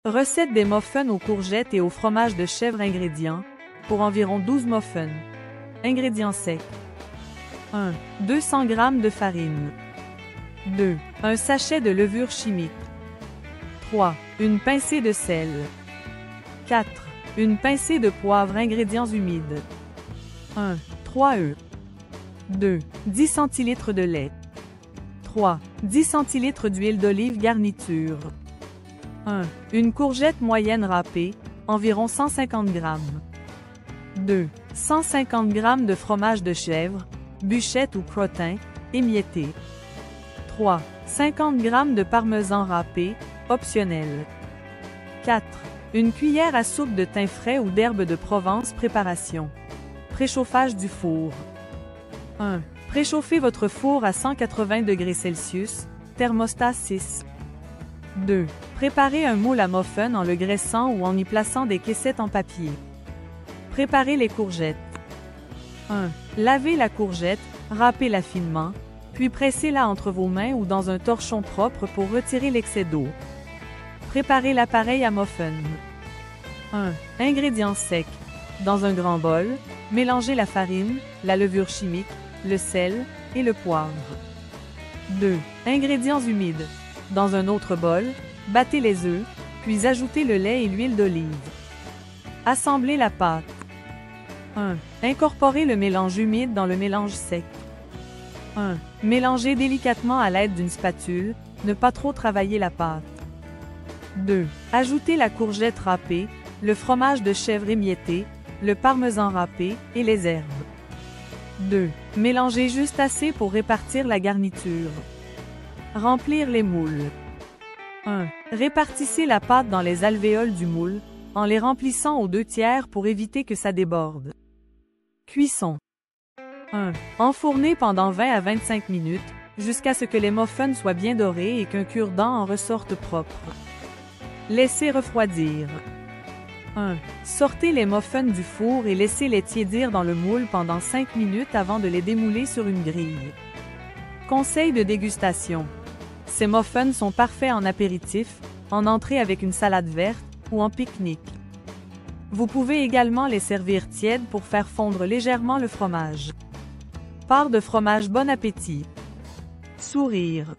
Recette des muffins aux courgettes et au fromage de chèvre. Ingrédients, pour environ 12 muffins. Ingrédients secs. 1. 200 g de farine. 2. Un sachet de levure chimique. 3. Une pincée de sel. 4. Une pincée de poivre. Ingrédients humides. 1. 3 œufs. 2. 10 cl de lait. 3. 10 cl d'huile d'olive. Garniture. 1. Une courgette moyenne râpée, environ 150 g. 2. 150 g de fromage de chèvre, bûchette ou crottin, émietté. 3. 50 g de parmesan râpé, optionnel. 4. Une cuillère à soupe de thym frais ou d'herbes de Provence. Préparation. Préchauffage du four. 1. Préchauffez votre four à 180 degrés Celsius, thermostat 6. 2. Préparez un moule à muffins en le graissant ou en y plaçant des caissettes en papier. Préparez les courgettes. 1. Lavez la courgette, râpez-la finement, puis pressez-la entre vos mains ou dans un torchon propre pour retirer l'excès d'eau. Préparez l'appareil à muffins. 1. Ingrédients secs. Dans un grand bol, mélangez la farine, la levure chimique, le sel et le poivre. 2. Ingrédients humides. Dans un autre bol, battez les œufs, puis ajoutez le lait et l'huile d'olive. Assemblez la pâte. 1. Incorporez le mélange humide dans le mélange sec. 1. Mélangez délicatement à l'aide d'une spatule, ne pas trop travailler la pâte. 2. Ajoutez la courgette râpée, le fromage de chèvre émietté, le parmesan râpé et les herbes. 2. Mélangez juste assez pour répartir la garniture. Remplir les moules. 1. Répartissez la pâte dans les alvéoles du moule, en les remplissant aux 2/3 pour éviter que ça déborde. Cuisson. 1. Enfournez pendant 20 à 25 minutes, jusqu'à ce que les muffins soient bien dorés et qu'un cure-dent en ressorte propre. Laissez refroidir. 1. Sortez les muffins du four et laissez-les tiédir dans le moule pendant 5 minutes avant de les démouler sur une grille. Conseil de dégustation. Ces muffins sont parfaits en apéritif, en entrée avec une salade verte ou en pique-nique. Vous pouvez également les servir tièdes pour faire fondre légèrement le fromage. Part de fromage. Bon appétit. Sourire.